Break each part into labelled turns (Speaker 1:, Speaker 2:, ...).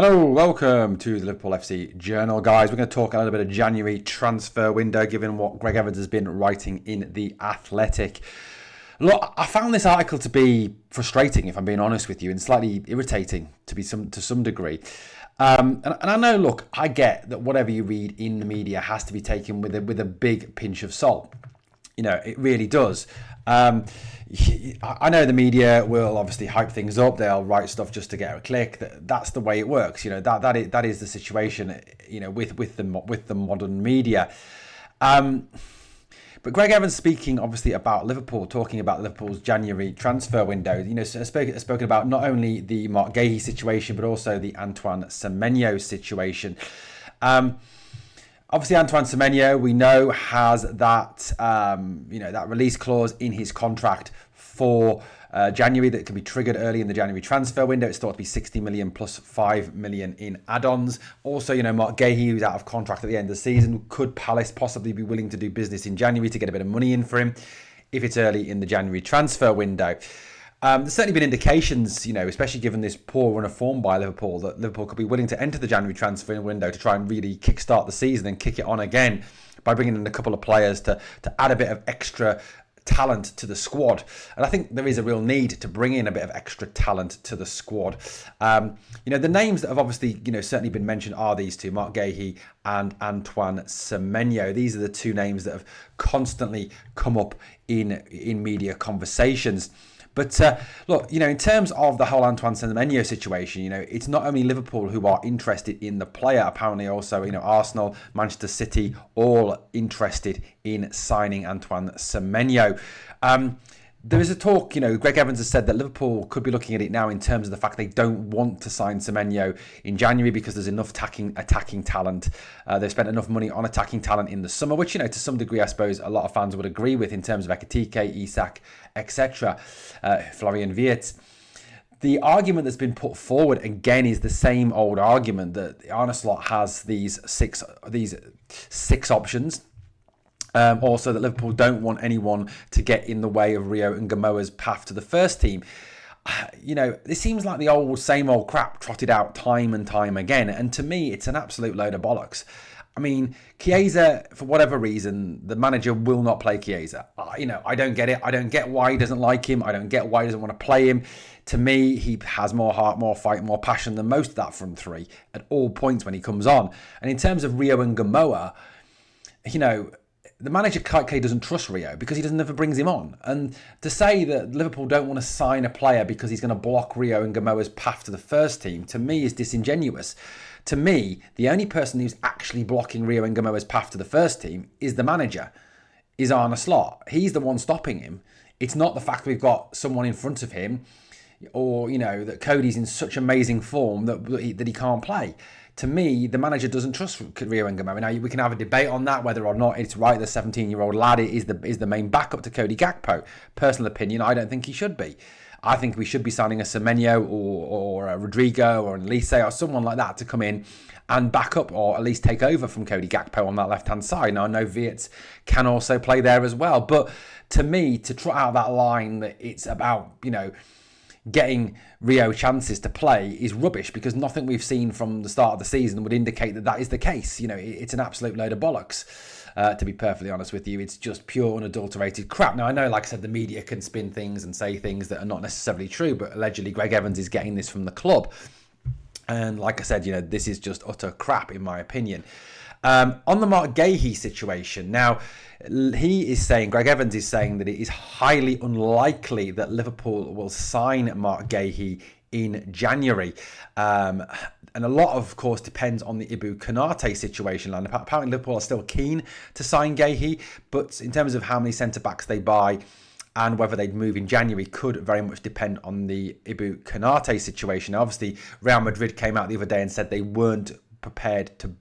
Speaker 1: Hello, welcome to the Liverpool FC Journal, guys. We're going to talk a little bit of January transfer window, given what Greg Evans has been writing in The Athletic. Look, I found this article to be frustrating, if I'm being honest with you, and slightly irritating to some degree. And I know, look, I get that whatever you read in the media has to be taken with a big pinch of salt. You know, it really does. I know the media will obviously hype things up. They'll write stuff just to get a click. That's the way it works. You know, that is the situation. You know, with the modern media. But Greg Evans speaking obviously about Liverpool, talking about Liverpool's January transfer window. You know, spoken about not only the Mark Guehi situation but also the Antoine Semenyo situation. Obviously, Antoine Semenyo, we know, has that that release clause in his contract for January that can be triggered early in the January transfer window. It's thought to be 60 million plus 5 million in add-ons. Also, you know, Mark Guehi, who's out of contract at the end of the season, could Palace possibly be willing to do business in January to get a bit of money in for him if it's early in the January transfer window? There's certainly been indications, you know, especially given this poor run of form by Liverpool, that Liverpool could be willing to enter the January transfer window to try and really kickstart the season and kick it on again by bringing in a couple of players to add a bit of extra talent to the squad. And I think there is a real need to bring in a bit of extra talent to the squad. You know, the names that have obviously, you know, certainly been mentioned are these two, Mark Guehi and Antoine Semenyo. These are the two names that have constantly come up in media conversations. But look, you know, in terms of the whole Antoine Semenyo situation, you know, it's not only Liverpool who are interested in the player. Apparently also, you know, Arsenal, Manchester City, all interested in signing Antoine Semenyo. There is a talk, you know, Greg Evans has said that Liverpool could be looking at it now in terms of the fact they don't want to sign Semenyo in January because there's enough attacking talent. They've spent enough money on attacking talent in the summer, which, you know, to some degree, I suppose a lot of fans would agree with in terms of Ekitike, Isak, etc., Florian Wirtz. The argument that's been put forward again is the same old argument that Arne Slot has these six options. Also that Liverpool don't want anyone to get in the way of Rio and Gamoa's path to the first team. You know, this seems like the same old crap trotted out time and time again. And to me, it's an absolute load of bollocks. I mean, Chiesa, for whatever reason, the manager will not play Chiesa. You know, I don't get it. I don't get why he doesn't like him. I don't get why he doesn't want to play him. To me, he has more heart, more fight, more passion than most of that front three at all points when he comes on. And in terms of Rio and Gamoa, you know, the manager clearly doesn't trust Rio because he never brings him on. And to say that Liverpool don't want to sign a player because he's going to block Rio and Gamoa's path to the first team, to me, is disingenuous. To me, the only person who's actually blocking Rio and Gamoa's path to the first team is the manager, is Arne Slot. He's the one stopping him. It's not the fact we've got someone in front of him or, you know, that Cody's in such amazing form that he can't play. To me, the manager doesn't trust Rio and Gamoa. Now, we can have a debate on that, whether or not it's right the 17-year-old lad is the main backup to Cody Gakpo. Personal opinion, I don't think he should be. I think we should be signing a Semenyo or a Rodrigo or an Elise or someone like that to come in and back up or at least take over from Cody Gakpo on that left-hand side. Now, I know Wirtz can also play there as well. But to me, to trot out that line that it's about, you know, getting Rio chances to play is rubbish because nothing we've seen from the start of the season would indicate that is the case. You know, it's an absolute load of bollocks. To be perfectly honest with you, it's just pure unadulterated crap. Now, I know, like I said, the media can spin things and say things that are not necessarily true, but allegedly Greg Evans is getting this from the club. And like I said, you know, this is just utter crap in my opinion. On the Mark Guehi situation, now, Greg Evans is saying that it is highly unlikely that Liverpool will sign Mark Guehi in January. And a lot, of course, depends on the Ibou Konate situation. And apparently Liverpool are still keen to sign Guehi, but in terms of how many centre-backs they buy and whether they'd move in January could very much depend on the Ibou Konate situation. Now, obviously, Real Madrid came out the other day and said they weren't prepared to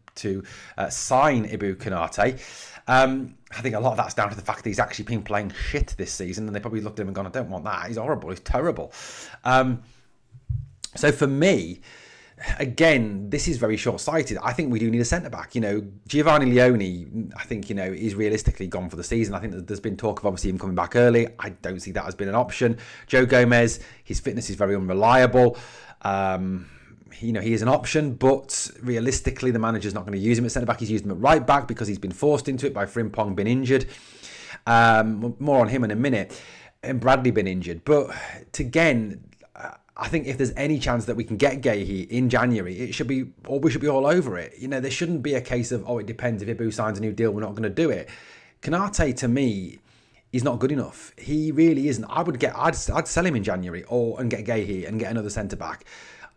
Speaker 1: sign Ibou Konate. I think a lot of that's down to the fact that he's actually been playing shit this season, and they probably looked at him and gone, I don't want that. He's horrible. He's terrible. So for me, again, this is very short-sighted. I think we do need a centre-back. You know, Giovanni Leone, I think, you know, is realistically gone for the season. I think that there's been talk of obviously him coming back early. I don't see that as being an option. Joe Gomez, his fitness is very unreliable. he is an option, but realistically, the manager's not going to use him at centre-back. He's used him at right-back because he's been forced into it by Frimpong being injured. More on him in a minute. And Bradley been injured. But again, I think if there's any chance that we can get Guehi in January, we should be all over it. There shouldn't be a case of, it depends. If Ibu signs a new deal, we're not going to do it. Konate, to me, is not good enough. He really isn't. I'd sell him in January and get Guehi and get another centre-back.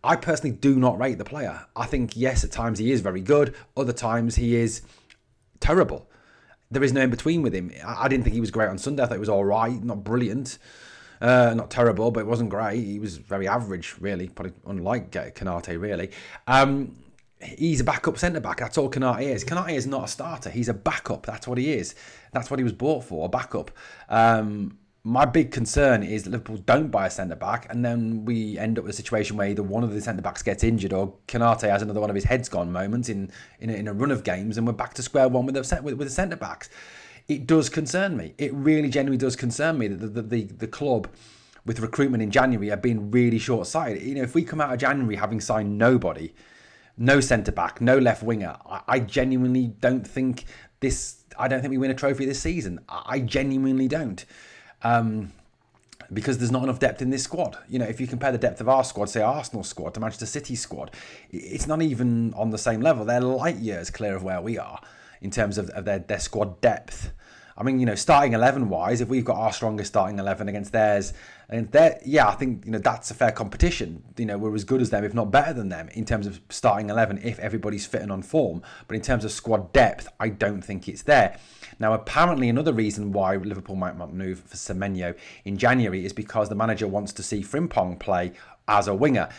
Speaker 1: I personally do not rate the player. I think, yes, at times he is very good. Other times he is terrible. There is no in between with him. I didn't think he was great on Sunday. I thought he was all right, not brilliant, not terrible, but it wasn't great. He was very average, really, probably unlike Konate, really. He's a backup centre-back. That's all Konate is. Konate is not a starter. He's a backup. That's what he is. That's what he was bought for, a backup. My big concern is that Liverpool don't buy a centre-back, and then we end up with a situation where either one of the centre-backs gets injured or Konate has another one of his heads gone moments in a run of games, and we're back to square one with the centre-backs. It does concern me. It really genuinely does concern me that the club, with recruitment in January, are being really short-sighted. If we come out of January having signed nobody, no centre-back, no left winger, I genuinely don't think I don't think we win a trophy this season. I genuinely don't. Because there's not enough depth in this squad. If you compare the depth of our squad, say Arsenal squad, to Manchester City squad, it's not even on the same level. They're light years clear of where we are in terms of their squad depth. I mean, starting 11-wise, if we've got our strongest starting 11 against theirs, I think, that's a fair competition. We're as good as them, if not better than them, in terms of starting 11 if everybody's fit and on form. But in terms of squad depth, I don't think it's there. Now, apparently another reason why Liverpool might not move for Semenyo in January is because the manager wants to see Frimpong play as a winger.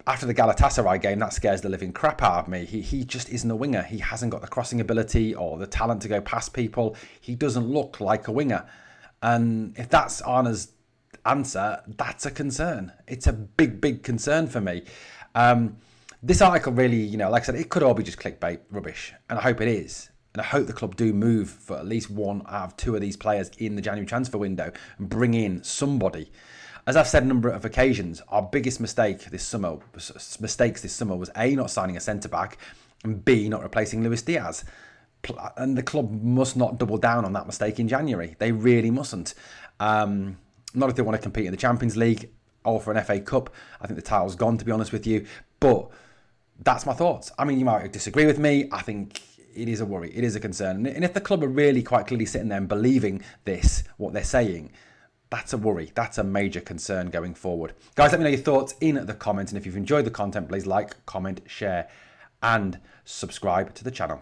Speaker 1: After the Galatasaray game, that scares the living crap out of me. He just isn't a winger. He hasn't got the crossing ability or the talent to go past people. He doesn't look like a winger. And if that's Arna's answer, that's a concern. It's a big, big concern for me. This article really, like I said, it could all be just clickbait rubbish. And I hope it is. And I hope the club do move for at least one out of two of these players in the January transfer window and bring in somebody. As I've said a number of occasions, our biggest mistakes this summer was A, not signing a centre-back, and B, not replacing Luis Diaz. And the club must not double down on that mistake in January. They really mustn't. Not if they want to compete in the Champions League or for an FA Cup. I think the title's gone, to be honest with you. But that's my thoughts. I mean, you might disagree with me. I think it is a worry. It is a concern. And if the club are really quite clearly sitting there and believing what they're saying, that's a worry. That's a major concern going forward. Guys, let me know your thoughts in the comments. And if you've enjoyed the content, please like, comment, share, and subscribe to the channel.